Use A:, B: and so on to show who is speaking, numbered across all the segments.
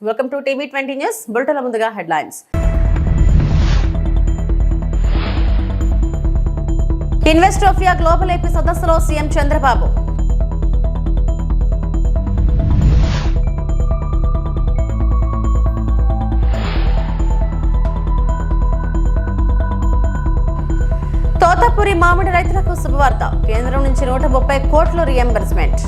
A: Welcome to టీవీ20 news. బులెటిన్ల ముందుగా హెడ్లైన్స్. ఇన్వెస్టోపియా గ్లోబల్ ఏపీ సదస్సులో సీఎం చంద్రబాబు. తోతాపురి మామిడి రైతులకు శుభవార్త. కేంద్రం నుంచి 130 కోట్ల reimbursement.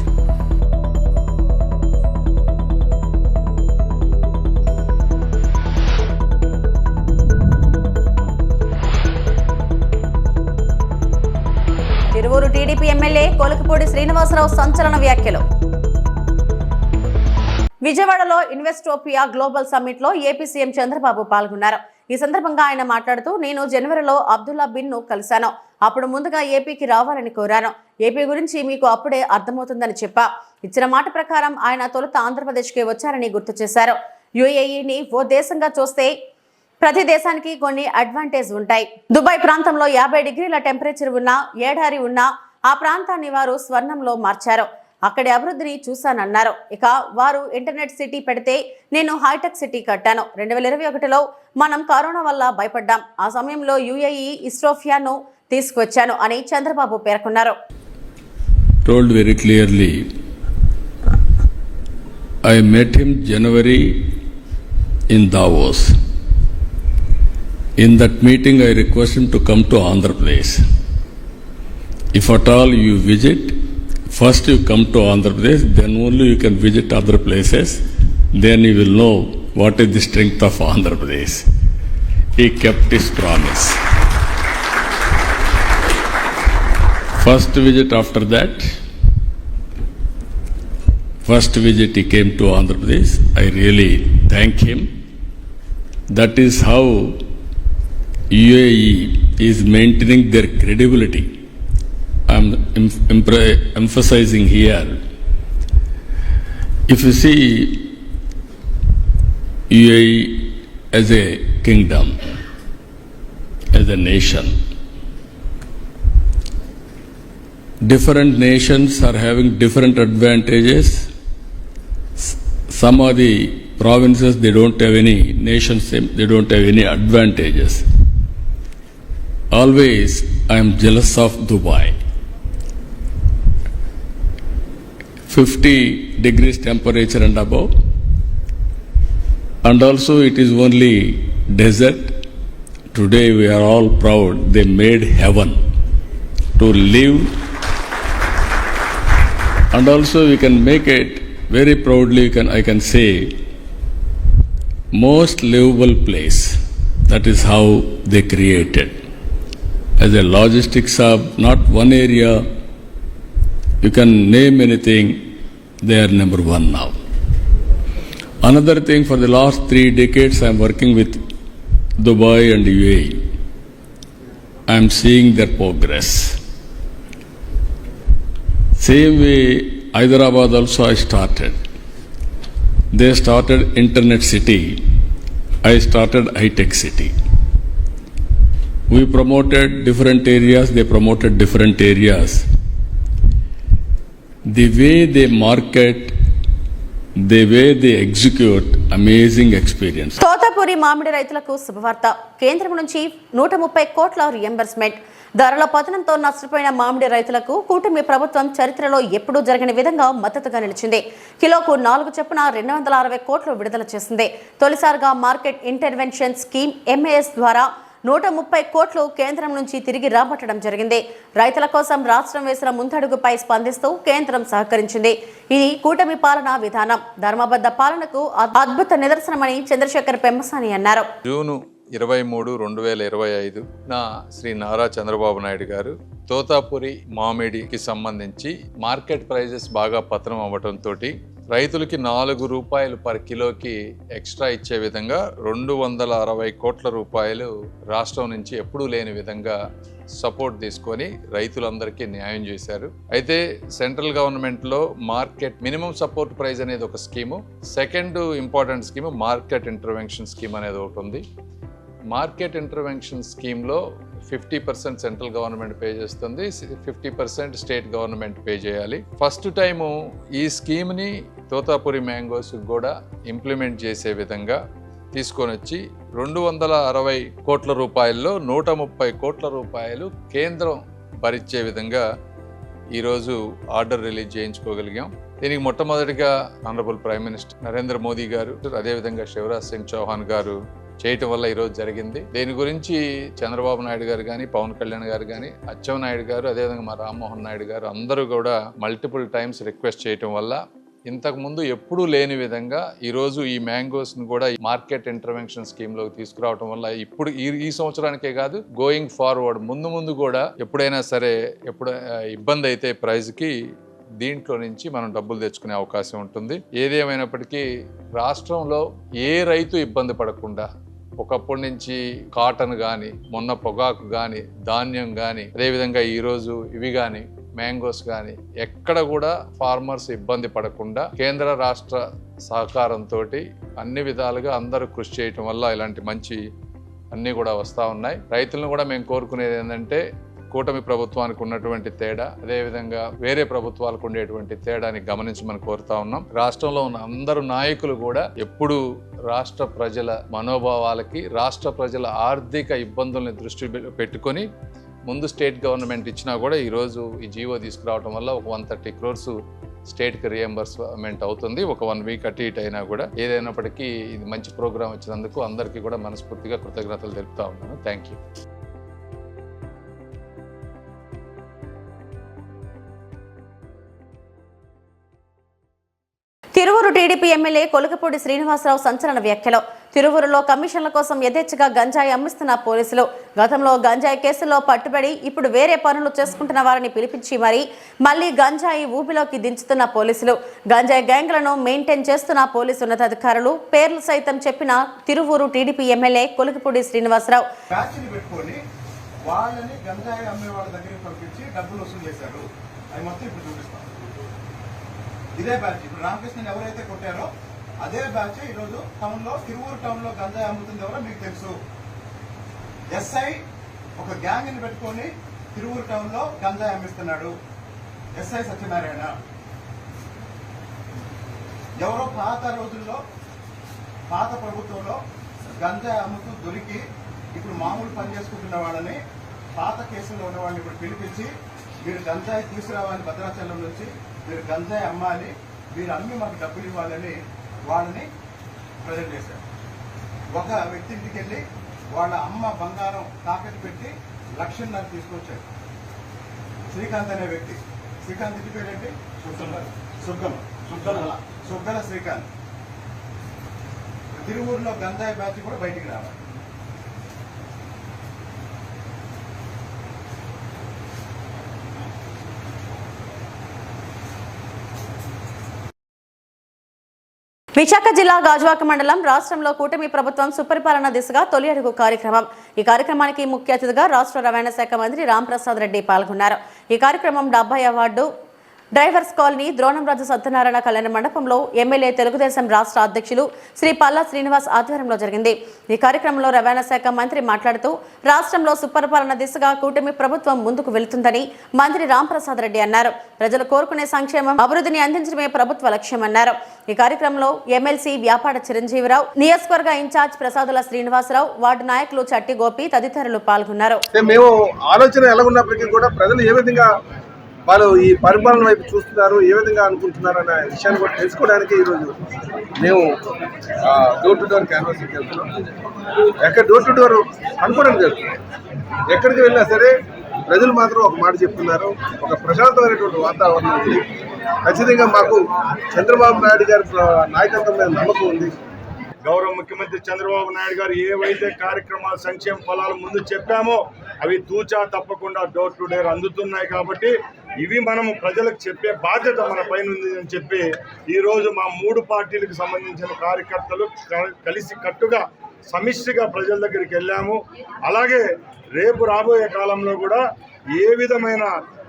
A: Tiruvuru TDP MLA Kolakapudi Srinivasarao సంచలన వ్యాఖ్యలు. విజయవాడలో ఇన్వెస్టోపియా గ్లోబల్ సమ్మిట్ లో ఏపీ సీఎం చంద్రబాబు పాల్గొన్నారు. ఈ సందర్భంగా ఆయన మాట్లాడుతూ, నేను జనవరిలో అబ్దుల్లా బిన్ ను కలిశాను. అప్పుడు ముందుగా ఏపీకి రావాలని కోరాను. ఏపీ గురించి మీకు అప్పుడే అర్థమవుతుందని చెప్పా. ఇచ్చిన మాట ప్రకారం ఆయన తొలుత ఆంధ్రప్రదేశ్ కి వచ్చారని గుర్తు చేశారు. యుఏఈని ఓ దేశంగా చూస్తే ప్రతి దేశానికి కొన్ని అడ్వాంటేజ్ ఉంటాయి. దుబాయ్ ప్రాంతంలో 50 డిగ్రీల టెంపరేచర్ ఉన్నా, ఏడారి ఉన్నా ఆ ప్రాంతాన్ని వారు స్వర్ణంలో మార్చారు. అక్కడి అభివృద్ధిని చూశానన్నారు. ఇక వారు ఇంటర్నెట్ సిటీ పెడితే నేను హైటెక్ సిటీ కట్టాను. 2021లో మనం కరోనా వల్ల భయపడ్డాం. ఆ సమయంలో యుఏఈ ఇస్టోఫియాను తీసుకువచ్చాను అని చంద్రబాబు పేర్కొన్నారు.
B: Told very clearly, I met him January in Davos. In that meeting, I request him to come to Andhra Pradesh. If at all you visit, first you come to Andhra Pradesh, then only you can visit other places. Then you will know what is the strength of Andhra Pradesh. He kept his promise. First visit after that, first visit he came to Andhra Pradesh. I really thank him. That is how UAE is maintaining their credibility. I am emphasizing here. If you see UAE as a kingdom, as a nation, different nations are having different advantages. Some of the provinces, they don't have any nations, they don't have any advantages. Always I am jealous of Dubai. 50 degrees temperature and above, and also it is only desert. Today we are all proud they made heaven to live, and also we can make it very proudly. I can say most livable place. That is how they created. As a logistics hub, not one area, you can name anything, they are number one now. Another thing, for the last 3 decades I am working with Dubai and UAE. I am seeing their progress. Same way, Hyderabad also I started. They started internet city. I started high-tech city. We promoted different areas, they promoted different areas. The way they market, the way they execute, amazing experience.
A: Totapuri మామిడి రైతులకు శుభవార్త. కేంద్రం నుంచి 130 కోట్ల reimbursement. ధరల పతనంతో నష్టపోయిన మామిడి రైతులకు కూటమి ప్రభుత్వం చరిత్రలో ఎప్పుడూ జరగని విధంగా మద్దతుగా నిలిచింది. కిలోకు 4 చొప్పున 260 కోట్లు విడుదల చేసింది. తొలిసారిగా మార్కెట్ ఇంటర్వెన్షన్ స్కీమ్ MAS ద్వారా 130 కోట్లు కేంద్రం నుంచి తిరిగి రాబట్టడం జరిగింది. రైతుల కోసం రాష్ట్రం వేసిన ముందడుగుపై స్పందిస్తూ కేంద్రం సహకరించింది. ఇది కూటమి పాలనా విధానం, ధర్మబద్ధ పాలనకు అద్భుత నిదర్శనమని చంద్రశేఖర్ పెమ్మసాని అన్నారు.
C: జూన్ 23, 2025 శ్రీ నారా చంద్రబాబు నాయుడు గారు తోతాపురి మామిడికి సంబంధించి మార్కెట్ ప్రైజెస్ బాగా పతనం అవ్వడంతో రైతులకి 4 రూపాయలు పర్ కిలోకి ఎక్స్ట్రా ఇచ్చే విధంగా 260 కోట్ల రూపాయలు రాష్ట్రం నుంచి ఎప్పుడూ లేని విధంగా సపోర్ట్ తీసుకొని రైతులందరికీ న్యాయం చేశారు. అయితే సెంట్రల్ గవర్నమెంట్లో మార్కెట్ మినిమం సపోర్ట్ ప్రైస్ అనేది ఒక scheme, second important scheme market intervention scheme అనేది ఒకటి ఉంది. మార్కెట్ ఇంటర్వెన్షన్ స్కీమ్లో 50% సెంట్రల్ గవర్నమెంట్ పే చేస్తుంది, 50% స్టేట్ గవర్నమెంట్ పే చేయాలి. ఫస్ట్ టైము ఈ స్కీమ్ని తోతాపురి మ్యాంగోస్ కూడా ఇంప్లిమెంట్ చేసే విధంగా తీసుకొని వచ్చి 260 కోట్ల రూపాయల్లో 130 కోట్ల రూపాయలు కేంద్రం భరించే విధంగా ఈరోజు ఆర్డర్ రిలీజ్ చేయించుకోగలిగాం. దీనికి మొట్టమొదటిగా honourable prime minister Narendra Modi గారు, అదేవిధంగా శివరాజ్ సింగ్ చౌహాన్ గారు చేయటం వల్ల ఈరోజు జరిగింది. దీని గురించి చంద్రబాబు నాయుడు గారు కానీ, పవన్ కళ్యాణ్ గారు కానీ, అచ్చెన్నాయుడు గారు, అదేవిధంగా మా రామ్మోహన్ నాయుడు గారు అందరూ కూడా మల్టిపుల్ టైమ్స్ రిక్వెస్ట్ చేయటం వల్ల ఇంతకుముందు ఎప్పుడూ లేని విధంగా ఈరోజు ఈ మ్యాంగోస్ను కూడా మార్కెట్ ఇంటర్వెన్షన్ స్కీమ్లోకి తీసుకురావడం వల్ల ఇప్పుడు ఈ సంవత్సరానికే కాదు, గోయింగ్ ఫార్వర్డ్ ముందు కూడా ఎప్పుడైనా సరే ఇబ్బంది అయితే ప్రైజ్కి దీంట్లో నుంచి మనం డబ్బులు తెచ్చుకునే అవకాశం ఉంటుంది. ఏదేమైనప్పటికీ రాష్ట్రంలో ఏ రైతు ఇబ్బంది పడకుండా ఒకప్పటి నుంచి కాటన్ కానీ, మొన్న పొగాకు కానీ, ధాన్యం కానీ, అదేవిధంగా ఈరోజు ఇవి కానీ మ్యాంగోస్ కానీ ఎక్కడ కూడా ఫార్మర్స్ ఇబ్బంది పడకుండా కేంద్ర రాష్ట్ర సహకారంతో అన్ని విధాలుగా అందరూ కృషి చేయటం వల్ల ఇలాంటి మంచి అన్నీ కూడా వస్తూ ఉన్నాయి. రైతులను కూడా మేము కోరుకునేది ఏంటంటే కూటమి ప్రభుత్వానికి ఉన్నటువంటి తేడా, అదేవిధంగా వేరే ప్రభుత్వాలకు ఉండేటువంటి తేడాని గమనించమని కోరుతా ఉన్నాం. రాష్ట్రంలో ఉన్న అందరు నాయకులు కూడా ఎప్పుడు రాష్ట్ర ప్రజల మనోభావాలకి, రాష్ట్ర ప్రజల ఆర్థిక ఇబ్బందుల్ని దృష్టి పెట్టుకొని ముందు స్టేట్ గవర్నమెంట్ ఇచ్చినా కూడా ఈరోజు ఈ జీవో తీసుకురావడం వల్ల ఒక 130 crores స్టేట్కి రియంబర్స్మెంట్ అవుతుంది. ఒక 1 week అటు ఇటు అయినా కూడా. ఏదైనప్పటికీ ఇది మంచి ప్రోగ్రాం వచ్చినందుకు అందరికీ కూడా మనస్ఫూర్తిగా కృతజ్ఞతలు తెలుపుతా ఉన్నాను. Thank you.
A: Tiruvuru TDP MLA Kolukapudi Srinivasarao సంచలన వ్యాఖ్యలు. తిరువూరులో కమిషన్ల కోసం యథేచ్ఛగా గంజాయి అమ్మిస్తున్న పోలీసులు. గతంలో గంజాయి కేసుల్లో పట్టుబడి ఇప్పుడు వేరే పనులు చేసుకుంటున్న వారిని పిలిపించి మళ్ళీ గంజాయి ఊపిలోకి దించుతున్న పోలీసులు. గంజాయి గ్యాంగ్లను మెయింటైన్ చేస్తున్న పోలీసు ఉన్నతాధికారులు పేర్లు సైతం చెప్పిన తిరువూరు టీడీపీ ఎమ్మెల్యే కొలుకపూడి శ్రీనివాసరావు
D: ఇదే బ్యాచ్ ఇప్పుడు రామకృష్ణన్ ఎవరైతే కొట్టారో అదే బ్యాచ్ ఈరోజు తిరువూరు టౌన్ లో గంజాయి అమ్ముతుంది ఎవరో మీకు తెలుసు. ఎస్ఐ ఒక గ్యాంగ్ ని పెట్టుకొని తిరువూరు టౌన్ లో గంజాయి అమ్మిస్తున్నాడు. ఎస్ఐ సత్యనారాయణ ఎవరో పాత రోజుల్లో పాత ప్రభుత్వంలో గంజాయి అమ్ముతూ దొరికి ఇప్పుడు మామూలు పని చేసుకుంటున్న వాళ్ళని, పాత కేసుల్లో ఉన్న వాళ్ళని ఇప్పుడు పిలిపించి మీరు గంజాయి తీసుకురావాలి, భద్రాచలం నుంచి మీరు గంజాయి అమ్మాలి, మీరు అమ్మి మాకు డబ్బులు ఇవ్వాలని వాళ్ళని ప్రజెంట్ చేశారు. ఒక వ్యక్తి ఇంటికి వెళ్ళి వాళ్ళ అమ్మ బంగారం తాకట్టు పెట్టి 1.5 లక్షలు తీసుకొచ్చారు. శ్రీకాంత్ అనే వ్యక్తి. శ్రీకాంత్ ఇంటి పేరేంటి? సుగ్గల శ్రీకాంత్. తిరువూరులో గంజాయి బ్యాచ్ కూడా బయటికి రావాలి.
A: విశాఖ జిల్లా గాజువాక మండలం రాష్ట్రంలో కూటమి ప్రభుత్వం సుపరిపాలన దిశగా తొలి అడుగు కార్యక్రమం. ఈ కార్యక్రమానికి ముఖ్య అతిథిగా రాష్ట్ర రవాణా శాఖ మంత్రి రాంప్రసాద్ రెడ్డి పాల్గొన్నారు. ఈ కార్యక్రమం 70 award drivers colony Dronamraju Satyanarayana కళ్యాణ మండపంలో ఎమ్మెల్యే తెలుగుదేశం రాష్ట్ర అధ్యక్షులు శ్రీ పల్లా శ్రీనివాస్ ఆధ్వర్యంలో జరిగింది. ఈ కార్యక్రమంలో రవాణా శాఖ మంత్రి మాట్లాడుతూ రాష్ట్రంలో సుపరిపాలన దిశగా కూటమి ప్రభుత్వం ముందుకు వెళుతుందని మంత్రి రాంప్రసాద్ రెడ్డి అన్నారు. ప్రజలు కోరుకునే సంక్షేమం, అభివృద్ధిని అందించడమే ప్రభుత్వ లక్ష్యమన్నారు. ఈ కార్యక్రమంలో ఎమ్మెల్సీ వ్యాపార చిరంజీవిరావు, నియోజకవర్గ ఇన్ఛార్జ్ ప్రసాదుల శ్రీనివాసరావు, వార్డు నాయకులు చట్టి గోపి తదితరులు పాల్గొన్నారు.
E: మేము ఆలోచన ఎలా ఉన్నప్పటికీ కూడా ప్రజలు ఏ విధంగా వాళ్ళు ఈ పరిపాలన వైపు చూస్తున్నారు, ఏ విధంగా అనుకుంటున్నారు అనే విషయాన్ని కూడా తెలుసుకోవడానికి ఈరోజు మేము డోర్ టు డోర్ క్యాన్వాసింగ్ వెళ్తున్నాం. ఎక్కడ డోర్ టు డోర్ అనుకోవడం జరుగుతుంది. ఎక్కడికి వెళ్ళినా సరే ప్రజలు మాత్రం ఒక మాట చెప్తున్నారు, ఒక ప్రశాంతమైనటువంటి వాతావరణం ఉంది. ఖచ్చితంగా మాకు చంద్రబాబు నాయుడు గారి నాయకత్వం మీద నమ్మకం ఉంది.
F: గౌరవ ముఖ్యమంత్రి చంద్రబాబు నాయుడు గారు ఏవైతే కార్యక్రమాలు, సంక్షేమ ఫలాలు ముందు చెప్పామో అవి తూచా తప్పకుండా డోర్ టు డోర్ అందుతున్నాయి. కాబట్టి ఇవి మనము ప్రజలకు చెప్పే బాధ్యత మన పైన ఉంది అని చెప్పి ఈరోజు మా 3 పార్టీలకు సంబంధించిన కార్యకర్తలు కలిసి కట్టుగా సమిష్టిగా ప్రజల దగ్గరికి వెళ్ళాము. అలాగే రేపు రాబోయే కాలంలో కూడా ఏ విధమైన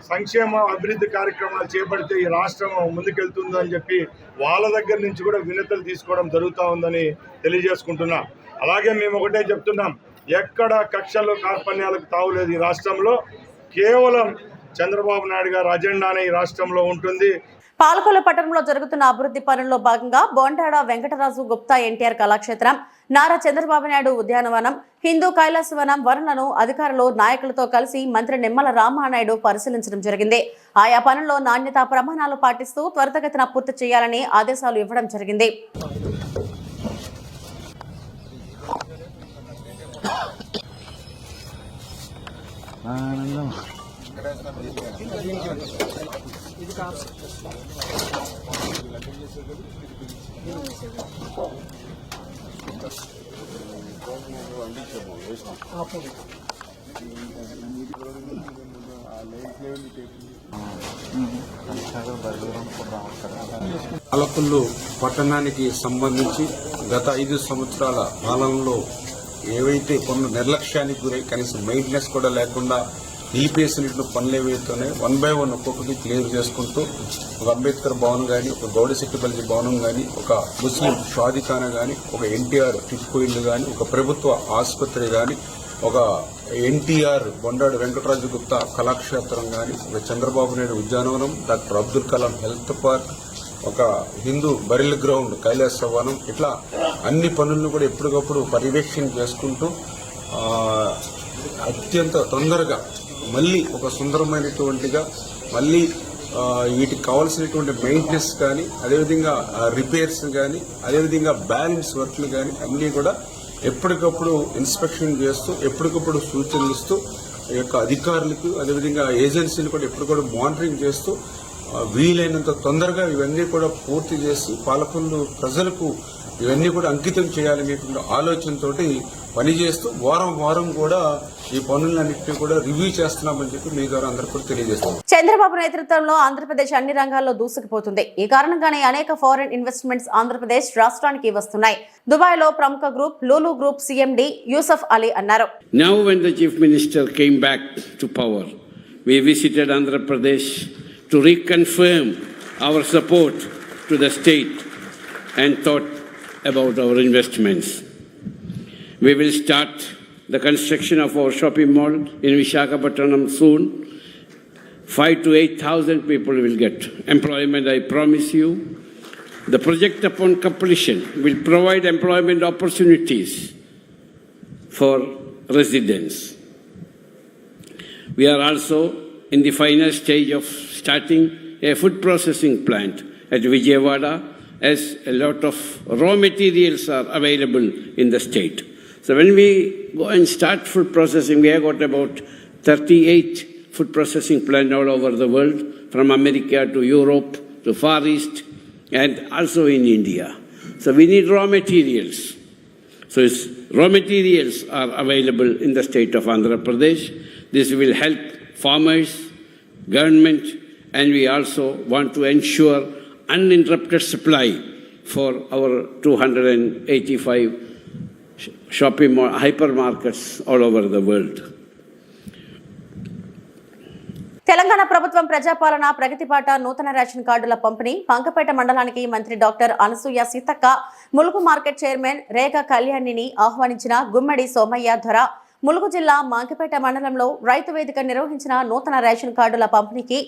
F: సంక్షేమ అభివృద్ధి కార్యక్రమాలు చేపడితే ఈ రాష్ట్రం ముందుకెళ్తుందని చెప్పి వాళ్ళ దగ్గర నుంచి కూడా వినతులు తీసుకోవడం జరుగుతూ ఉందని తెలియజేసుకుంటున్నాం. అలాగే మేము ఒకటే చెప్తున్నాం, ఎక్కడ కక్షలు కార్పణ్యాలకు తావులేదు ఈ రాష్ట్రంలో. కేవలం చంద్రబాబు నాయుడు గారి అజెండానే ఈ రాష్ట్రంలో ఉంటుంది.
A: పాలకొల్లు పట్టణంలో జరుగుతున్న అభివృద్ధి పనుల్లో భాగంగా బోండాడ వెంకటరాజు గుప్తా ఎన్టీఆర్ కళాక్షేత్రం, నారా చంద్రబాబు నాయుడు ఉద్యానవనం, హిందూ కైలాసవనం వనరులను అధికారులు నాయకులతో కలిసి మంత్రి నిమ్మల రామానాయుడు పరిశీలించడం జరిగింది. ఆయా పనుల్లో నాణ్యతా ప్రమాణాలు పాటిస్తూ త్వరితగతిన పూర్తి చేయాలని ఆదేశాలు ఇవ్వడం జరిగింది.
G: పాలకొల్లు పట్టణానికి సంబంధించి గత 5 సంవత్సరాల పాలనలో ఏవైతే కొన్ని నిర్లక్ష్యానికి గురై కనీసం మెయింటెనెన్స్ కూడా లేకుండా నిలిపేసినట్లు పనులు ఏవైతేనే 1 by 1 ఒక్కొక్కటి క్లియర్ చేసుకుంటూ ఒక అంబేద్కర్ భవనం కానీ, ఒక గౌడశెట్టిపల్లి భవనం కానీ, ఒక ముస్లిం షాదీఖానా కానీ, ఒక ఎన్టీఆర్ టిప్పు ఇల్లు కానీ, ఒక ప్రభుత్వ ఆసుపత్రి కానీ, ఒక ఎన్టీఆర్ బొండాడు వెంకటరాజు గుప్తా కళాక్షేత్రం కానీ, ఒక చంద్రబాబు నాయుడు ఉద్యానవనం, doctor Abdul Kalam health park, ఒక హిందూ బరిల్ గ్రౌండ్ కైలాసవనం, ఇట్లా అన్ని పనులను కూడా ఎప్పటికప్పుడు పర్యవేక్షణ చేసుకుంటూ అత్యంత తొందరగా మళ్ళీ ఒక సుందరమైనటువంటిగా మళ్ళీ వీటికి కావాల్సినటువంటి మెయింటెనెన్స్ కానీ, అదేవిధంగా రిపేర్స్ కానీ, అదేవిధంగా బ్యాలెన్స్ వర్క్లు కానీ అన్నీ కూడా ఎప్పటికప్పుడు ఇన్స్పెక్షన్ చేస్తూ ఎప్పటికప్పుడు సూచనలు ఇస్తూ ఈ యొక్క అధికారులకు అదేవిధంగా ఏజెన్సీలు కూడా ఎప్పటికప్పుడు మానిటరింగ్ చేస్తూ వీలైనంత తొందరగా ఇవన్నీ కూడా పూర్తి చేసి పాలకొల్లు ప్రజలకు ఇవన్నీ కూడా అంకితం చేయాలనేటువంటి ఆలోచనతోటి పనిచేస్తూ వారం కూడా ఈ పనులన్నింటినీ కూడా రివ్యూ చేస్తున్నామని చెప్పి మీ ద్వారా అందరికీ కూడా తెలియజేస్తాం.
A: చంద్రబాబు నేతృత్వంలో ఆంధ్రప్రదేశ్ అన్ని రంగాల్లో దూసుకుపోతుంది. ఈ కారణంగానే అనేక ఫారెన్ ఇన్వెస్ట్మెంట్స్ ఆంధ్రప్రదేశ్ రాష్ట్రానికి వస్తున్నాయి. దుబాయ్ లో ప్రముఖ group Lulu group CMD Yusuf Ali అన్నారు.
H: Now when the chief minister came back to power, we visited Andhra Pradesh to reconfirm our support to the state and thought about our investments. We will start the construction of our shopping mall in Visakhapatnam soon. 5,000 to 8,000 people will get employment, I promise you. The project upon completion will provide employment opportunities for residents. We are also in the final stage of starting a food processing plant at Vijayawada, as a lot of raw materials are available in the state. So when we go and start food processing, we have got about 38 food processing plants all over the world, from America to Europe to Far East and also in India. So we need raw materials. So raw materials are available in the state of Andhra Pradesh. This will help farmers, government, and we also want to ensure uninterrupted supply for our 285 shopping mall, hypermarkets all over the world.
A: Telangana ప్రభుత్వం ప్రజాపాలన ప్రగతి బాట నూతన ration కార్డుల పంపిణీ పంకపేట మండలానికి మంత్రి doctor Anasuya Seethakka, Mulugu market chairman Rekha కళ్యాణిని ఆహ్వానించిన గుమ్మడి సోమయ్య ధర ములుగు జిల్లా మంకపేట మండలంలో రైతు వేదిక నిర్వహించిన నూతన రేషన్ కార్డుల పంపిణీకి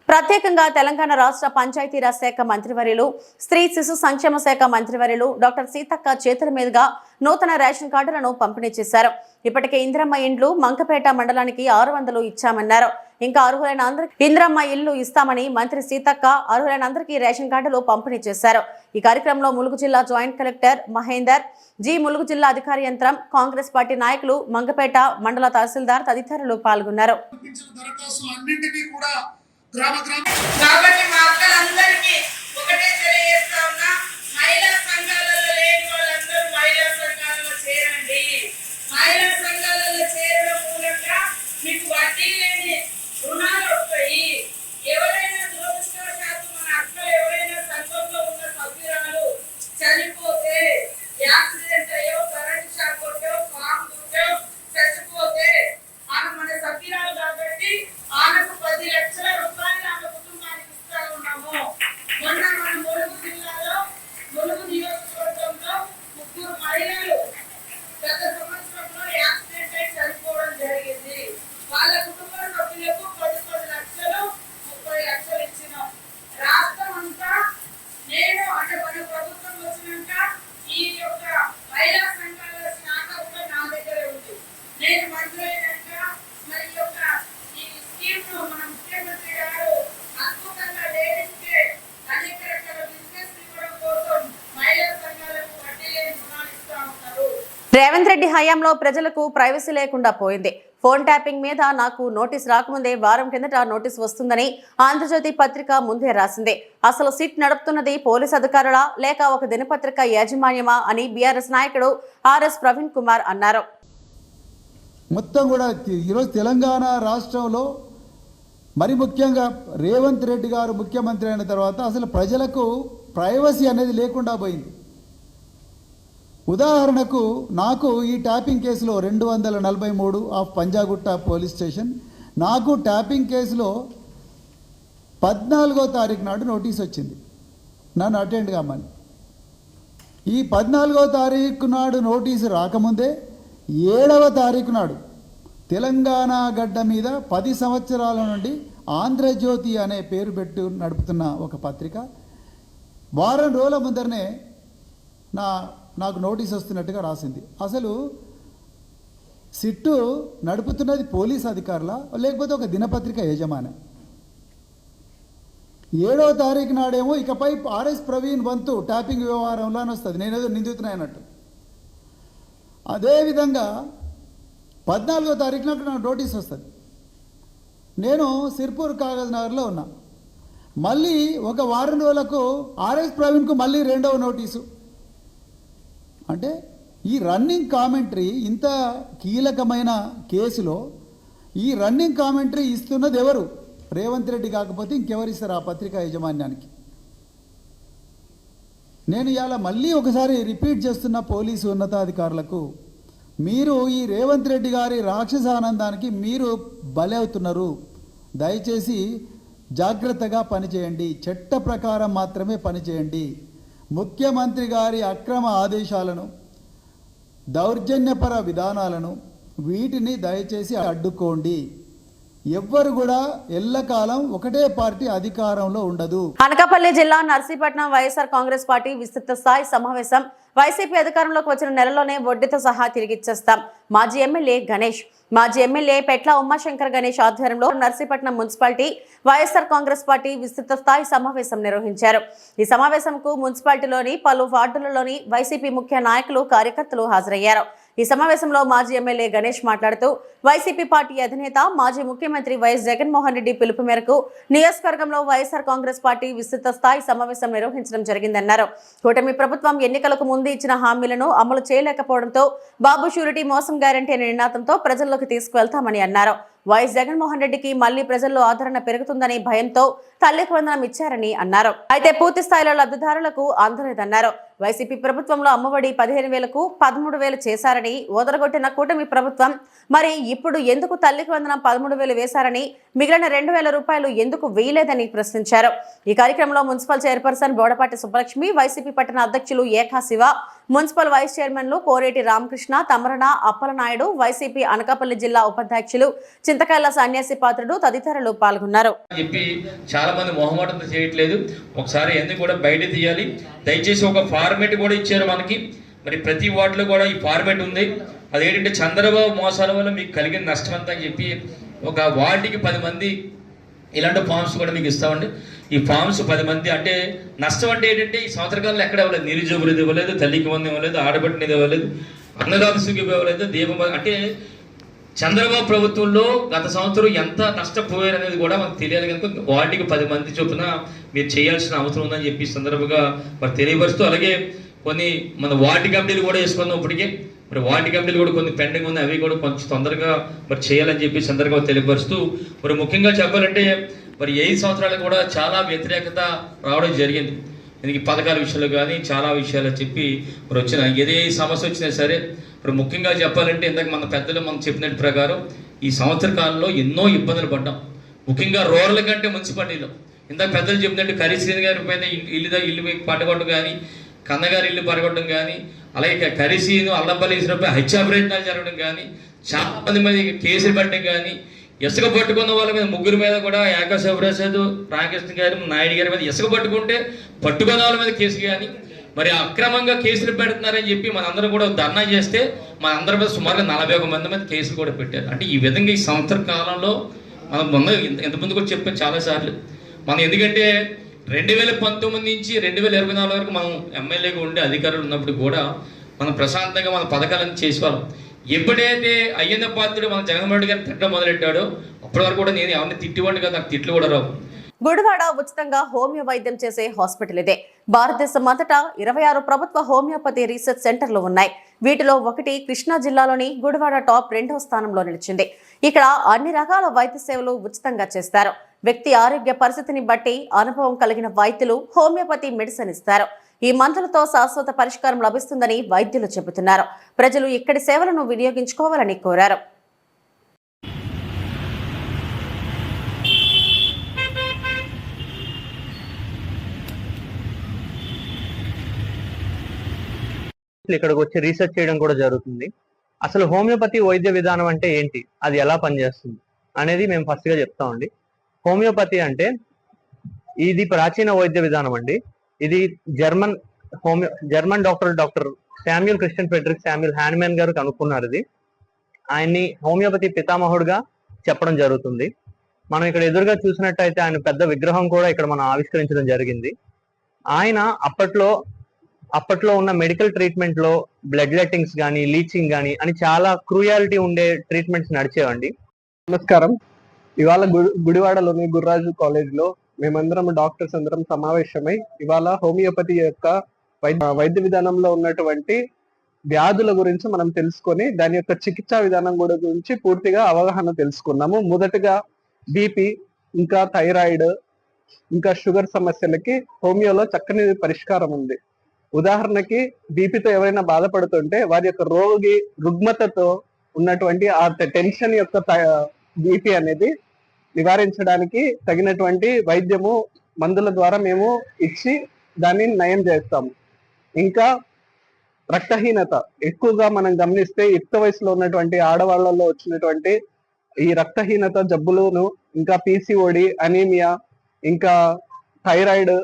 A: ప్రత్యేకంగా తెలంగాణ రాష్ట్ర పంచాయతీరాజ్ శాఖ మంత్రివర్యులు, స్త్రీ శిశు సంక్షేమ శాఖ మంత్రివర్యులు డాక్టర్ సీతక్క చేతుల మీదుగా నూతన రేషన్ కార్డులను పంపిణీ చేశారు. ఇప్పటికే ఇందిరమ్మ ఇండ్లు మంకపేట మండలానికి 600 ఇచ్చామన్నారు. ఇంకా అర్హులైన అందరికీ ఇందిరమ్మ ఇల్లు ఇస్తామని మంత్రి సీతక్క అర్హులైన అందరికీ రేషన్ కార్డులు పంపిణీ చేశారు. ఈ కార్యక్రమంలో ములుగు జిల్లా joint collector Mahender G, Mulugu జిల్లా అధికారి యంత్రం, కాంగ్రెస్ పార్టీ నాయకులు, మంగపేట మండల తహసీల్దార్ తదితరులు పాల్గొన్నారు.
I: కాబట్టి మా అక్కలందరికీ ఒకటే తెలియజేస్తా ఉన్నా, మహిళా సంఘాలలో లేని వాళ్ళందరూ మహిళా సంఘాలలో చేరండి. మహిళా సంఘాలలో చేరడం మూలంగా మీకు వడ్డీ లేని రుణాలు వస్తాయి. ఎవరైనా దురదృష్టవశాత్తు మన అక్కలు ఎవరైనా సంఘంలో ఉన్న సభ్యురాలు చనిపోతే, యాక్సిడెంట్ అయ్యో, కరెంట్ షాక్ కొట్టో, పాము కొట్టో చచ్చిపోతే ఆమె మన సభ్యురాలు కాబట్టి ఆమెకు 10 లక్షల రూపాయలు ఆమె కుటుంబానికి ఇస్తా ఉన్నాము. మొన్న మన ములుగు జిల్లాలో
A: రేవంత్ రెడ్డి హయాంలో ప్రజలకు ప్రైవసీ లేకుండా పోయింది. ఫోన్ ట్యాపింగ్ మీద నాకు నోటీస్ రాకముందే వారం కిందట నోటీస్ వస్తుందని ఆంధ్రజ్యోతి పత్రిక ముందే రాసింది. అసలు సిట్ నడుపుతున్నది పోలీస్ అధికారులా లేక ఒక దినపత్రిక యాజమాన్యమా అని బీఆర్ఎస్ నాయకుడు ఆర్ఎస్ ప్రవీణ్ కుమార్ అన్నారు.
J: మొత్తం కూడా ఈరోజు తెలంగాణ రాష్ట్రంలో మరి ముఖ్యంగా రేవంత్ రెడ్డి గారు ముఖ్యమంత్రి అయిన తర్వాత అసలు ప్రజలకు ప్రైవసీ అనేది లేకుండా పోయింది. ఉదాహరణకు నాకు ఈ ట్యాపింగ్ కేసులో 243 ఆఫ్ పంజాగుట్ట పోలీస్ స్టేషన్ నాకు ట్యాపింగ్ కేసులో 14వ తారీఖు నాడు నోటీస్ వచ్చింది నన్ను అటెండ్ కామని. ఈ 14వ తారీఖు నాడు నోటీసు రాకముందే 7వ తారీఖు నాడు తెలంగాణ గడ్డ మీద 10 సంవత్సరాల నుండి ఆంధ్రజ్యోతి అనే పేరు పెట్టి నడుపుతున్న ఒక పత్రిక వారం రోజుల ముందరనే నాకు నోటీస్ వస్తున్నట్టుగా రాసింది. అసలు సిట్టు నడుపుతున్నది పోలీస్ అధికారులా లేకపోతే ఒక దినపత్రిక యజమాని? 7వ తారీఖు నాడేమో ఇకపై ఆర్ఎస్ ప్రవీణ్ వంతు ట్యాపింగ్ వ్యవహారంలో అని వస్తుంది, నేనేదో నిందితున్నాయన్నట్టు. అదేవిధంగా 14వ తారీఖు నాడు నాకు నోటీస్ వస్తుంది. నేను సిర్పూర్ కాగజ్ నగర్లో ఉన్నా. మళ్ళీ ఒక వారం రోజులకు ఆర్ఎస్ ప్రవీణ్కు మళ్ళీ 2వ నోటీసు. అంటే ఈ రన్నింగ్ కామెంటరీ ఇంత కీలకమైన కేసులో ఈ రన్నింగ్ కామెంటరీ ఇస్తున్నది ఎవరు? రేవంత్ రెడ్డి కాకపోతే ఇంకెవరిస్తారు ఆ పత్రికా యాజమాన్యానికి? నేను ఇవాళ మళ్ళీ ఒకసారి రిపీట్ చేస్తున్న పోలీసు ఉన్నతాధికారులకు, మీరు ఈ రేవంత్ రెడ్డి గారి రాక్షస ఆనందానికి మీరు బలవుతున్నారు. దయచేసి జాగ్రత్తగా పనిచేయండి, చట్ట ప్రకారం మాత్రమే పనిచేయండి. ముఖ్యమంత్రి గారి అక్రమ ఆదేశాలను, దౌర్జన్యపర విధానాలను వీటిని దయచేసి అడ్డుకోండి. ఎవ్వరు కూడా ఎల్లకాలం ఒకటే పార్టీ అధికారంలో ఉండదు.
A: అనకాపల్లి జిల్లా నర్సీపట్నం వైఎస్ఆర్ కాంగ్రెస్ పార్టీ విస్తృత స్థాయి సమావేశం. వైసీపీ అధికారంలోకి వచ్చిన నెలలోనే వడ్డీతో సహా తిరిగిచ్చేస్తాం. మాజీ ఎమ్మెల్యే గణేష్, మాజీ ఎమ్మెల్యే పెట్ల ఉమాశంకర్ గణేష్ ఆధ్వర్యంలో నర్సీపట్నం మున్సిపాలిటీ వైఎస్ఆర్ కాంగ్రెస్ పార్టీ విస్తృత స్థాయి సమావేశం నిర్వహించారు. ఈ సమావేశంకు మున్సిపాలిటీలోని పలు వార్డులలోని వైసీపీ ముఖ్య నాయకులు, కార్యకర్తలు హాజరయ్యారు. ఈ సమావేశంలో మాజీ ఎమ్మెల్యే గణేష్ మాట్లాడుతూ వైసీపీ పార్టీ అధినేత మాజీ ముఖ్యమంత్రి వైఎస్ జగన్మోహన్ రెడ్డి పిలుపు మేరకు నియోజకవర్గంలో వైఎస్ఆర్ కాంగ్రెస్ పార్టీ విస్తృత స్థాయి సమావేశం నిర్వహించడం జరిగిందన్నారు. కూటమి ప్రభుత్వం ఎన్నికలకు ముందు ఇచ్చిన హామీలను అమలు చేయలేకపోవడంతో బాబు షూరిటీ మోసం గ్యారంటీ అనే నినాదంతో ప్రజల్లోకి తీసుకువెళ్తామని అన్నారు. వైఎస్ జగన్మోహన్ రెడ్డికి మళ్లీ ప్రజల్లో ఆదరణ పెరుగుతుందని భయంతో తల్లికి వందనం ఇచ్చారని అన్నారు. అయితే పూర్తి స్థాయిలో లబ్ధిదారులకు అందలేదన్నారు. వైసీపీ ప్రభుత్వంలో అమ్మఒడి 15,000కు 13,000 చేశారని ఓదరగొట్టిన కూటమి ప్రభుత్వం మరి ఇప్పుడు ఎందుకు తల్లికి వందనం 13,000 వేశారని మిగిలిన 2,000 రూపాయలు ఎందుకు వేయలేదని ప్రశ్నించారు. ఈ కార్యక్రమంలో municipal chairperson Bodapati Subbalakshmi, YCP పట్టణ అధ్యక్షులు ఏకా శివ, మున్సిపల్ వైస్ చైర్మన్లు కోరేటి రామకృష్ణ, తమరణ, అప్పలనాయుడు, వైసీపీ అనకాపల్లి జిల్లా ఉపాధ్యక్షులు చింతకాయల సన్యాసి పాత్రుడు తదితరులు పాల్గొన్నారు.
K: చాలా మంది మొహమాటంతో చేయట్లేదు, ఒకసారి ఎందుకు కూడా బయట తీయాలి. దయచేసి ఒక ఫార్మేట్ కూడా ఇచ్చారు మనకి, మరి ప్రతి వార్డులో కూడా ఈ ఫార్మేట్ ఉంది. అదేంటంటే చంద్రబాబు మోసాల వల్ల మీకు కలిగిన నష్టం అంతా అని చెప్పి ఒక వార్డుకి 10 మంది ఇలాంటి ఫామ్స్ కూడా మీకు ఇస్తామండి. ఈ ఫామ్స్ 10 మంది అంటే నష్టం అంటే ఏంటంటే ఈ సంవత్సరకాలంలో ఎక్కడ ఇవ్వలేదు, నిరుద్యోగులు ఇవ్వలేదు, తల్లికి వంద ఇవ్వలేదు, ఆడబట్టినది ఇవ్వలేదు, అన్నదాతసుకి ఇవ్వలేదు, దీపం. అంటే చంద్రబాబు ప్రభుత్వంలో గత సంవత్సరం ఎంత నష్టపోయారు అనేది కూడా మనకు తెలియాలి కనుక వార్డుకి 10 మంది చొప్పున మీరు చేయాల్సిన అవసరం ఉందని చెప్పి సందర్భంగా మరి తెలియపరుస్తూ, అలాగే కొన్ని మన వార్డు కమిటీలు కూడా వేసుకున్నాం. ఇప్పటికే మరి వార్డు కమిటీలు కూడా కొన్ని పెండింగ్ ఉంది, అవి కూడా కొంచెం తొందరగా మరి చేయాలని చెప్పి సందర్భంగా తెలియపరుస్తూ, మరి ముఖ్యంగా చెప్పాలంటే మరి 5 సంవత్సరాలకు కూడా చాలా వ్యతిరేకత రావడం జరిగింది. దీనికి పథకాల విషయంలో కానీ చాలా విషయాలు చెప్పి మరి వచ్చిన ఏ సమస్య వచ్చినా సరే మరి ముఖ్యంగా చెప్పాలంటే ఇందాక మన పెద్దలు మనం చెప్పినట్టు ప్రకారం ఈ సంవత్సర కాలంలో ఎన్నో ఇబ్బందులు పడ్డాం. ముఖ్యంగా రూరల్ కంటే మున్సిపాలిటీలో ఇందాక పెద్దలు చెప్పినట్టు కరిశ్రీని గారి పైన ఇల్లు పడగొట్టడం కానీ, కన్నగారి ఇల్లు పడగొట్టడం కానీ, అలాగే కరిసీను అల్లంపల్లి ఇసినపై హత్యాప్రయత్నాలు జరగడం కానీ, చాలా మంది కేసులు పెట్టడం కానీ, ఇసుక పట్టుకున్న వాళ్ళ మీద 3 మీద కూడా ఏకా శివప్రసాద్, రామకృష్ణ గారు, నాయుడు గారి మీద ఇసుక పట్టుకుంటే పట్టుకున్న వాళ్ళ మీద కేసు కానీ, మరి అక్రమంగా కేసులు పెడుతున్నారని చెప్పి మనందరం కూడా ధర్నా చేస్తే మన అందరి మీద సుమారుగా 41 మంది మీద కేసులు కూడా పెట్టారు. అంటే ఈ విధంగా ఈ సంవత్సర కాలంలో మనం ముందు ఇంతకుముందు కూడా చెప్పాం చాలాసార్లు. మనం ఎందుకంటే 2019 నుంచి 2024 వరకు మనం ఎమ్మెల్యేగా ఉండే అధికారులు ఉన్నప్పుడు కూడా మనం ప్రశాంతంగా మన పథకాలను చేసేవాళ్ళం. ఎప్పుడైతే అయ్యన్న పాత్రుడు మన జగన్మోహన్ రెడ్డి గారిని తిట్టడం మొదలెట్టాడో అప్పటి వరకు కూడా నేను ఎవరిని తిట్టివ్వండి కదా, నాకు తిట్లు కూడా రావు.
A: గుడివాడ ఉచితంగా హోమియో వైద్యం చేసే హాస్పిటల్ ఇదే. భారతదేశం అంతటా 26 ప్రభుత్వ హోమియోపతి రీసెర్చ్ సెంటర్లు ఉన్నాయి. వీటిలో ఒకటి కృష్ణా జిల్లాలోని గుడివాడ టాప్ 2వ స్థానంలో నిలిచింది. ఇక్కడ అన్ని రకాల వైద్య సేవలు ఉచితంగా చేస్తారు. వ్యక్తి ఆరోగ్య పరిస్థితిని బట్టి అనుభవం కలిగిన వైద్యులు హోమియోపతి మెడిసిన్ ఇస్తారు. ఈ మందులతో శాశ్వత పరిష్కారం లభిస్తుందని వైద్యులు చెబుతున్నారు. ప్రజలు ఇక్కడి సేవలను వినియోగించుకోవాలని కోరారు.
L: ఇక్కడికి వచ్చి రీసెర్చ్ చేయడం కూడా జరుగుతుంది. అసలు హోమియోపతి వైద్య విధానం అంటే ఏంటి, అది ఎలా పనిచేస్తుంది అనేది మేము ఫస్ట్ గా చెప్తామండి. హోమియోపతి అంటే ఇది ప్రాచీన వైద్య విధానం అండి. ఇది German doctor Samuel Christian Frederick Samuel Hahnemann గారు కనుక్కున్నారు. ఇది ఆయన్ని హోమియోపతి పితామహుడుగా చెప్పడం జరుగుతుంది. మనం ఇక్కడ ఎదురుగా చూసినట్టయితే ఆయన పెద్ద విగ్రహం కూడా ఇక్కడ మనం ఆవిష్కరించడం జరిగింది. ఆయన అప్పట్లో ఉన్న మెడికల్ ట్రీట్మెంట్ లో బ్లడ్ లెట్టింగ్స్ కానీ లీచింగ్ కానీ అని చాలా క్రూయాలిటీ ఉండే ట్రీట్మెంట్స్ నడిచేవండి.
M: నమస్కారం. ఇవాళ గుడివాడలోని గుర్రాజు కాలేజ్ లో మేమందరం డాక్టర్స్ అందరం సమావేశమై ఇవాళ హోమియోపతి యొక్క వైద్య విధానంలో ఉన్నటువంటి వ్యాధుల గురించి మనం తెలుసుకొని దాని యొక్క చికిత్సా విధానం కూడా గురించి పూర్తిగా అవగాహన తెలుసుకున్నాము. మొదటగా బీపీ, ఇంకా థైరాయిడ్, ఇంకా షుగర్ సమస్యలకి హోమియోలో చక్కని పరిష్కారం ఉంది. ఉదాహరణకి బీపీతో ఎవరైనా బాధపడుతుంటే వారి యొక్క రోగి రుగ్మతతో ఉన్నటువంటి ఆ టెన్షన్ యొక్క బీపీ అనేది నివారించడానికి తగినటువంటి వైద్యము మందుల ద్వారా మేము ఇచ్చి దాన్ని నయం చేస్తాము. ఇంకా రక్తహీనత ఎక్కువగా మనం గమనిస్తే యుక్త వయసులో ఉన్నటువంటి ఆడవాళ్లలో వచ్చినటువంటి ఈ రక్తహీనత జబ్బులను, ఇంకా పీసీఓడి, అనీమియా, ఇంకా థైరాయిడ్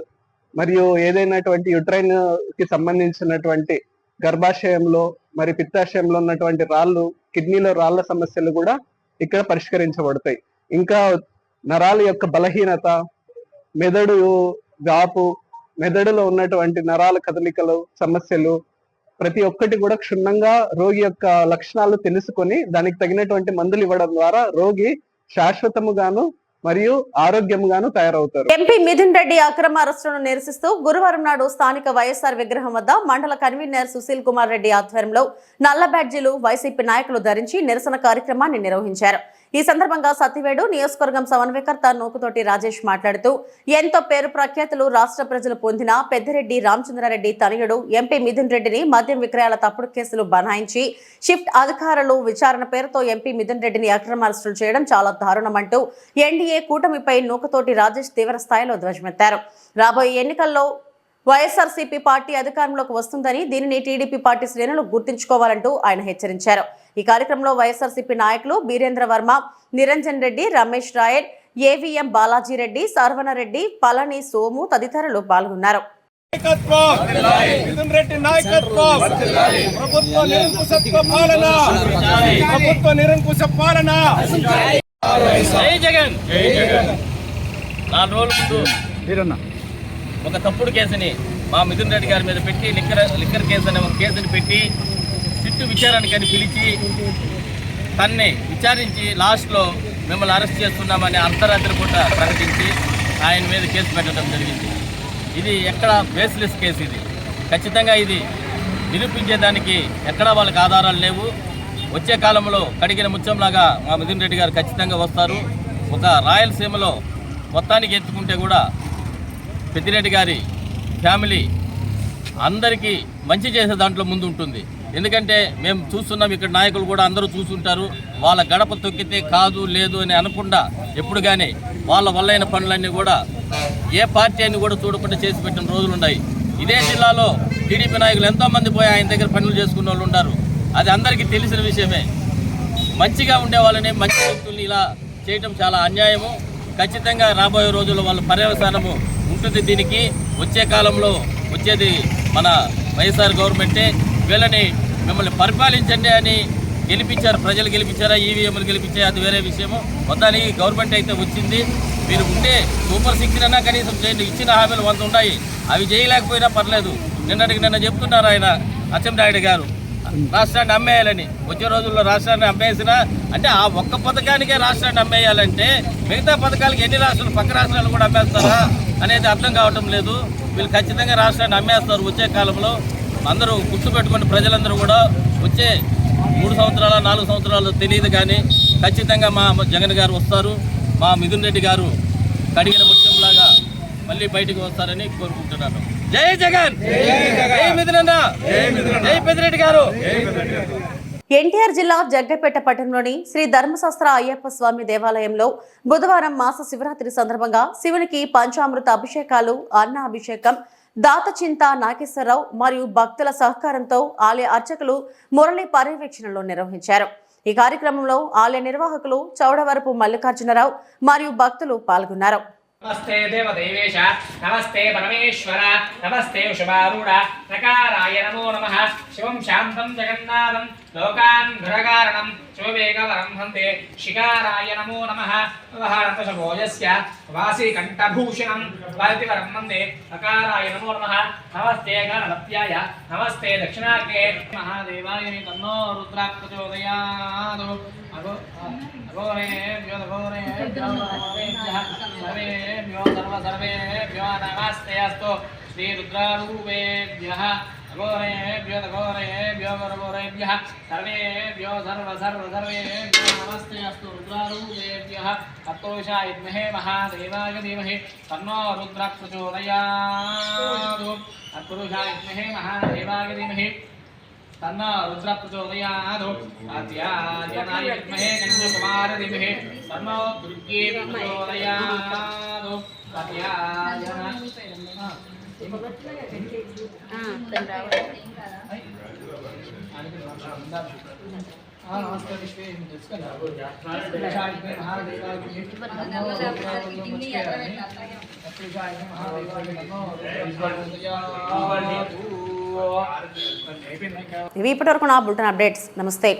M: మరియు ఏదైనటువంటి యుట్రైన్ కి సంబంధించినటువంటి గర్భాశయంలో మరి పిత్తాశయంలో ఉన్నటువంటి రాళ్ళు, కిడ్నీలో రాళ్ల సమస్యలు కూడా ఇక్కడ పరిష్కరించబడతాయి. ఇంకా నరాల యొక్క బలహీనత, మెదడు వాపు, మెదడులో ఉన్నటువంటి నరాల కదలికలు సమస్యలు ప్రతి ఒక్కటి కూడా క్షుణ్ణంగా రోగి యొక్క లక్షణాలు తెలుసుకొని దానికి తగినటువంటి మందులు ఇవ్వడం ద్వారా రోగి శాశ్వతముగాను మరియు ఆరోగ్యంగాను తయారవుతారు.
A: ఎంపీ మిథున్ రెడ్డి అక్రమ అరెస్టును నిరసిస్తూ గురువారం నాడు స్థానిక వైఎస్ఆర్ విగ్రహం వద్ద మండల కన్వీనర్ సుశీల్ కుమార్ రెడ్డి ఆధ్వర్యంలో నల్ల బ్యాడ్జీలు వైసీపీ నాయకులు ధరించి నిరసన కార్యక్రమాన్ని నిర్వహించారు. ఈ సందర్భంగా సత్తివేడు నియోజకవర్గం సమన్వయకర్త నూకుతోటి రాజేష్ మాట్లాడుతూ ఎంతో పేరు ప్రఖ్యాతులు రాష్ట్ర ప్రజలు పొందిన పెద్దిరెడ్డి రామచంద్రారెడ్డి తనయుడు ఎంపీ మిథున్ రెడ్డిని మద్యం విక్రయాల తప్పుడు కేసులు బనాయించి షిఫ్ట్ అధికారులు విచారణ పేరుతో ఎంపీ మిథున్ రెడ్డిని అక్రమ అరెస్టులు చేయడం చాలా దారుణమంటూ ఎన్డీఏ కూటమిపై నూకతోటి రాజేష్ తీవ్ర స్థాయిలో ధ్వజమెత్తారు. రాబోయే ఎన్నికల్లో వైఎస్ఆర్సీపీ పార్టీ అధికారంలోకి వస్తుందని, దీనిని టీడీపీ పార్టీ శ్రేణులు గుర్తుంచుకోవాలంటూ ఆయన హెచ్చరించారు. ఈ కార్యక్రమంలో వైఎస్ఆర్సీపీ నాయకులు బీరేంద్ర వర్మ, నిరంజన్ రెడ్డి, రమేష్ రాయడ్, ఏవీఎం బాలాజీరెడ్డి, సర్వణరెడ్డి, పళని సోము తదితరులు పాల్గొన్నారు.
K: ఒక తప్పుడు కేసుని మా మిథున్ రెడ్డి గారి మీద పెట్టి లిక్కర్ కేసు అనే ఒక కేసుని పెట్టి సిట్టు విచారణకి అని పిలిచి తన్ని విచారించి లాస్ట్లో మిమ్మల్ని అరెస్ట్ చేస్తున్నామని అర్ధరాత్రి పూట ప్రకటించి ఆయన మీద కేసు పెట్టడం జరిగింది. ఇది ఎక్కడ బేస్లెస్ కేసు. ఇది ఖచ్చితంగా ఇది నిరూపించేదానికి ఎక్కడా వాళ్ళకి ఆధారాలు లేవు. వచ్చే కాలంలో కడిగిన ముత్యంలాగా మా మిథున్ రెడ్డి గారు ఖచ్చితంగా వస్తారు. ఒక రాయలసీమలో మొత్తానికి ఎత్తుకుంటే కూడా పెద్దిరెడ్డి గారి ఫ్యామిలీ అందరికీ మంచి చేసే దాంట్లో ముందు ఉంటుంది. ఎందుకంటే మేము చూస్తున్నాం, ఇక్కడ నాయకులు కూడా అందరూ చూస్తుంటారు. వాళ్ళ గడప తొక్కితే కాదు లేదు అని అనకుండా ఎప్పుడు కానీ వాళ్ళ వల్లైన పనులన్నీ కూడా ఏ పార్టీ అని కూడా చూడకుండా చేసి పెట్టిన రోజులు ఉన్నాయి. ఇదే జిల్లాలో టీడీపీ నాయకులు ఎంతోమంది పోయి ఆయన దగ్గర పనులు చేసుకున్న వాళ్ళు ఉన్నారు. అది అందరికీ తెలిసిన విషయమే. మంచిగా ఉండే వాళ్ళని, మంచి వ్యక్తుల్ని ఇలా చేయటం చాలా అన్యాయము. ఖచ్చితంగా రాబోయే రోజుల్లో వాళ్ళ పర్యవసానము ఉంటుంది. దీనికి వచ్చే కాలంలో వచ్చేది మన వైఎస్ఆర్ గవర్నమెంటే. వీళ్ళని మిమ్మల్ని పరిపాలించండి అని గెలిపించారు, ప్రజలు గెలిపించారా, ఈవీఎంలు గెలిపించాయి, అది వేరే విషయము. మొత్తానికి గవర్నమెంట్ అయితే వచ్చింది. మీరు ఉంటే సూపర్ 6 అన్నా కనీసం చేయండి. ఇచ్చిన హామీలు 100 ఉన్నాయి, అవి చేయలేకపోయినా పర్లేదు. నిన్న చెప్తున్నారు ఆయన
N: అచ్చెన్నాయుడు గారు రాష్ట్రాన్ని అమ్మేయాలని. వచ్చే రోజుల్లో రాష్ట్రాన్ని అమ్మేసినా అంటే ఆ ఒక్క పథకానికే రాష్ట్రాన్ని అమ్మేయాలంటే మిగతా పథకాలకి ఎన్ని రాష్ట్రాలు పక్క రాష్ట్రాలు కూడా అమ్మేస్తారా అనేది అర్థం కావటం లేదు. వీళ్ళు ఖచ్చితంగా రాష్ట్రాన్ని అమ్మేస్తారు వచ్చే కాలంలో. అందరూ గుర్తుపెట్టుకుని ప్రజలందరూ కూడా వచ్చే 3 సంవత్సరాలు 4 సంవత్సరాలు తెలియదు కానీ ఖచ్చితంగా మా జగన్ గారు వస్తారు. మా మిథున్ రెడ్డి గారు కడిగిన ముత్యంలాగా మళ్ళీ బయటికి వస్తారని కోరుకుంటున్నాను. జై జగన్, జై మిథున్ అన్న, జై పెద్దిరెడ్డి గారు.
A: ఎన్టీఆర్ జిల్లా జగ్గపేట పట్టణంలోని శ్రీ ధర్మశాస్త్ర అయ్యప్ప స్వామి దేవాలయంలో బుధవారం మాస శివరాత్రి సందర్భంగా శివునికి పంచామృత అభిషేకాలు, అన్న అభిషేకం, దాతచింత నాగేశ్వరరావు మరియు భక్తుల సహకారంతో ఆలయ అర్చకులు మురళి పర్యవేక్షణలో నిర్వహించారు. ఈ కార్యక్రమంలో ఆలయ నిర్వాహకులు చౌడవరపు మల్లికార్జునరావు మరియు భక్తులు పాల్గొన్నారు.
O: నమస్తే దేవదేవేశ, నమస్తే పరమేశ్వర, నమస్తే శుభారూఢ నకారాయ నమో నమః. శివం శాంతం జగన్నాథం లోకాన్ ఘృకారణం శివవేగవరం హంతే శికారాయ నమో నమః. వ్యవహారతశభోజస్య వాసి కంఠభూషణం వారివరం వందే నకారాయ నమో నమః. నమస్తే గణపత్యాయ, నమస్తే దక్షిణాగ్నే మహాదేవాయ తన్నో రుద్ర ప్రచోదయాత్. सर्वेभ्यो नमस्ते अस्तु श्री रुद्रारूपेभ्यः अघोरेभ्यो सर्वेभ्यो सर्वेभ्यो नमस्ते अस्तु रुद्रारूपेभ्यः. तत्पुरुषाय विद्महे महादेवाय धीमहि तन्नो रुद्रः प्रचोदयात्. तत्पुरुषाय विद्महे महादेवाय धीमहि तन्नो रुद्रः प्रचोदयात्. आद्यायनाय विद्महे कन्याकुमारी धीमहि तन्नो दुर्गे प्रचोदयात्.
A: ఇవి ఇప్పటివరకు నా బులెటిన్ అప్డేట్స్. నమస్తే.